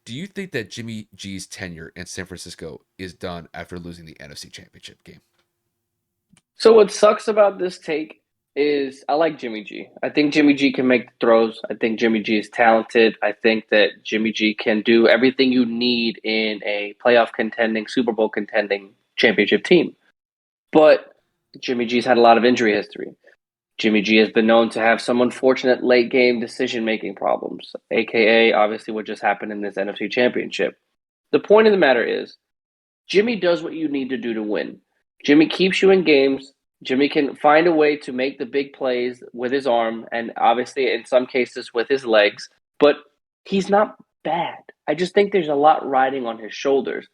do you think that Jimmy G's tenure in San Francisco is done after losing the NFC Championship game? So what sucks about this take is I like Jimmy G. I think Jimmy G can make the throws. I think Jimmy G is talented. I think that Jimmy G can do everything you need in a playoff contending, Super Bowl contending championship team. But Jimmy G's had a lot of injury history. Jimmy G has been known to have some unfortunate late game decision making problems, aka obviously what just happened in this NFC Championship. The point of the matter is Jimmy does what you need to do to win. Jimmy keeps you in games. Jimmy can find a way to make the big plays with his arm and obviously in some cases with his legs, but he's not bad. I just think there's a lot riding on his shoulders.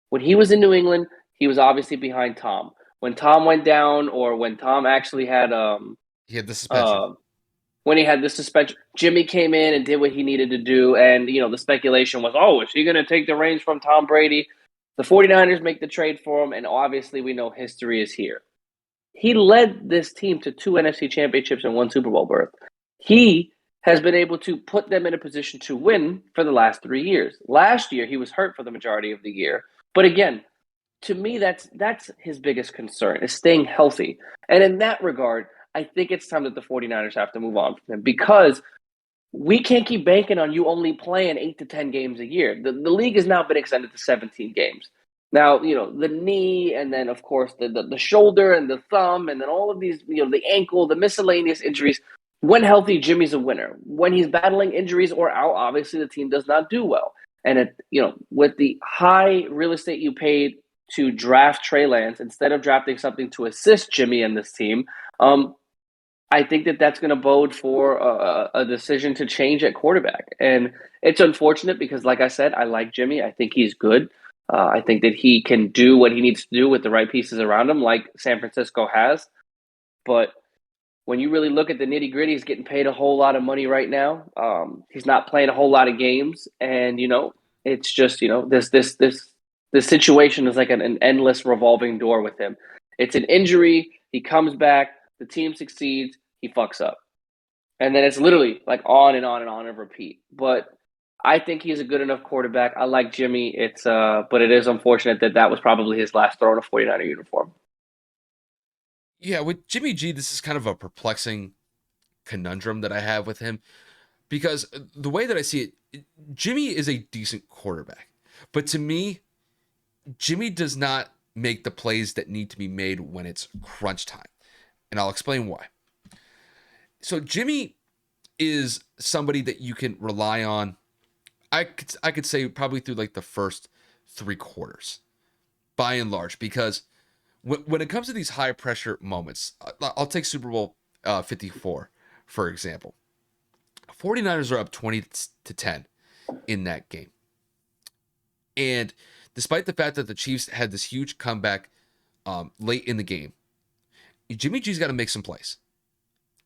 When he was in New England, he was obviously behind Tom. When Tom went down, or when Tom actually had He had the suspension. uh, when he had the suspension, Jimmy came in and did what he needed to do. And, the speculation was, oh, is he going to take the reins from Tom Brady? The 49ers make the trade for him, and obviously we know history is here. He led this team to two NFC championships and one Super Bowl berth. He has been able to put them in a position to win for the last 3 years. Last year, he was hurt for the majority of the year. But again, to me, that's his biggest concern is staying healthy. And in that regard, I think it's time that the 49ers have to move on from him because we can't keep banking on you only playing 8 to 10 games a year. The league has now been extended to 17 games. Now, the knee and then, of course, the shoulder and the thumb and then all of these, the ankle, the miscellaneous injuries. When healthy, Jimmy's a winner. When he's battling injuries or out, obviously the team does not do well. And, with the high real estate you paid to draft Trey Lance instead of drafting something to assist Jimmy and this team, I think that that's going to bode for a decision to change at quarterback. And it's unfortunate because, like I said, I like Jimmy. I think he's good. I think that he can do what he needs to do with the right pieces around him, like San Francisco has. But when you really look at the nitty gritty, he's getting paid a whole lot of money right now. He's not playing a whole lot of games, and it's just this situation is like an endless revolving door with him. It's an injury. He comes back. The team succeeds. He fucks up. And then it's literally like on and on and on and repeat. But I think he's a good enough quarterback. I like Jimmy. But it is unfortunate that that was probably his last throw in a 49er uniform. Yeah, with Jimmy G, this is kind of a perplexing conundrum that I have with him because the way that I see it, Jimmy is a decent quarterback. But to me, Jimmy does not make the plays that need to be made when it's crunch time. And I'll explain why. So Jimmy is somebody that you can rely on. I could say probably through like the first 3 quarters, by and large, because when it comes to these high pressure moments, I'll take Super Bowl 54 for example. 49ers are up 20-10 in that game, and despite the fact that the Chiefs had this huge comeback late in the game, Jimmy G's got to make some plays.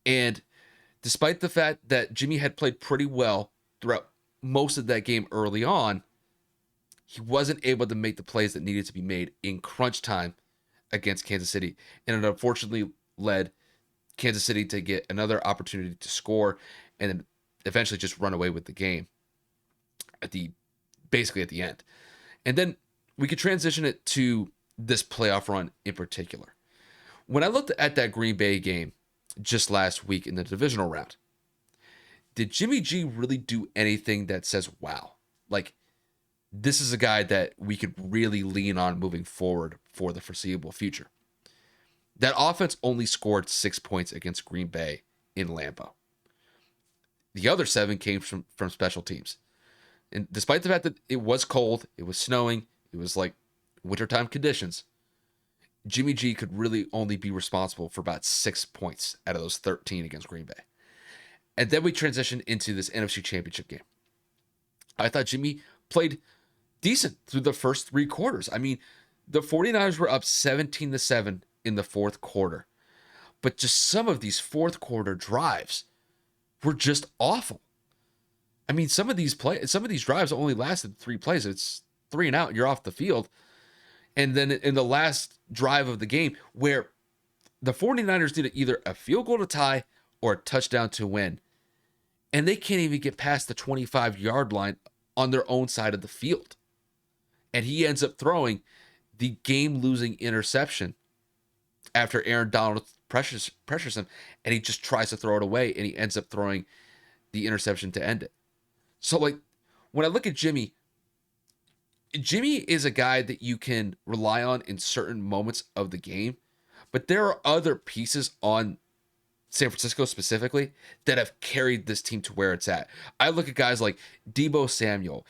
And despite the fact that Jimmy had played pretty well throughout most of that game early on, he wasn't able to make the plays that needed to be made in crunch time against Kansas City. And it unfortunately led Kansas City to get another opportunity to score and then eventually just run away with the game basically at the end. And then we could transition it to this playoff run in particular. When I looked at that Green Bay game just last week in the divisional round, did Jimmy G really do anything that says, wow, like this is a guy that we could really lean on moving forward for the foreseeable future? That offense only scored 6 points against Green Bay in Lambeau. The other 7 came from special teams. And despite the fact that it was cold, it was snowing, it was like wintertime conditions, Jimmy G could really only be responsible for about 6 points out of those 13 against Green Bay. And then we transitioned into this NFC Championship game. I thought Jimmy played decent through the first 3 quarters. I mean, the 49ers were up 17-7 in the fourth quarter. But just some of these fourth quarter drives were just awful. I mean, some of these drives only lasted 3 plays. It's 3 and out, you're off the field. And then in the last drive of the game, where the 49ers needed either a field goal to tie or a touchdown to win, and they can't even get past the 25-yard line on their own side of the field. And he ends up throwing the game-losing interception after Aaron Donald pressures him, and he just tries to throw it away, and he ends up throwing the interception to end it. So, like, when I look at Jimmy is a guy that you can rely on in certain moments of the game, but there are other pieces on San Francisco specifically that have carried this team to where it's at. I look at guys like Deebo Samuel,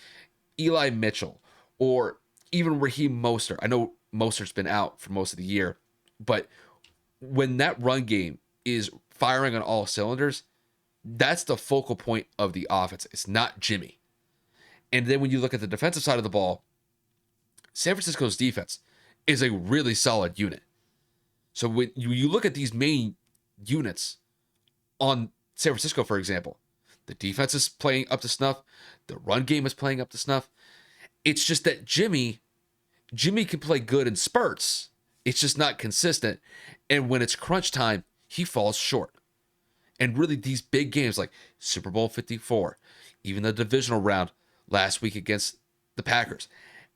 Eli Mitchell, or even Raheem Mostert. I know Mostert's been out for most of the year, but when that run game is firing on all cylinders, that's the focal point of the offense. It's not Jimmy. And then when you look at the defensive side of the ball, San Francisco's defense is a really solid unit. So when you look at these main units on San Francisco, for example, the defense is playing up to snuff. The run game is playing up to snuff. It's just that Jimmy can play good in spurts. It's just not consistent. And when it's crunch time, he falls short. And really, these big games like Super Bowl 54, even the divisional round last week against the Packers,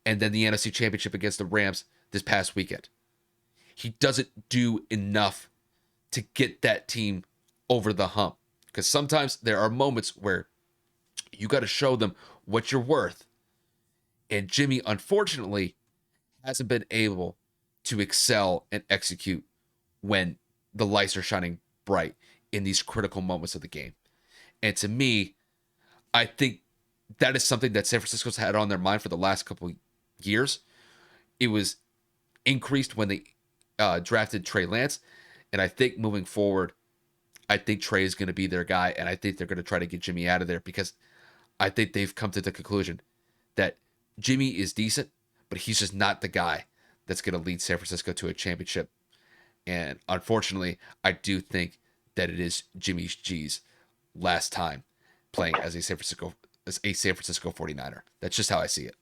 and then the NFC Championship against the Rams this past weekend, he doesn't do enough to get that team over the hump. Because sometimes there are moments where you got to show them what you're worth. And Jimmy, unfortunately, hasn't been able to excel and execute when the lights are shining bright in these critical moments of the game. And to me, I think that is something that San Francisco's had on their mind for the last couple of years. It was increased when they drafted Trey Lance. And I think moving forward, I think Trey is going to be their guy. And I think they're going to try to get Jimmy out of there because I think they've come to the conclusion that Jimmy is decent, but he's just not the guy that's going to lead San Francisco to a championship. And unfortunately, I do think that it is Jimmy G's last time playing as a San Francisco 49er. That's just how I see it.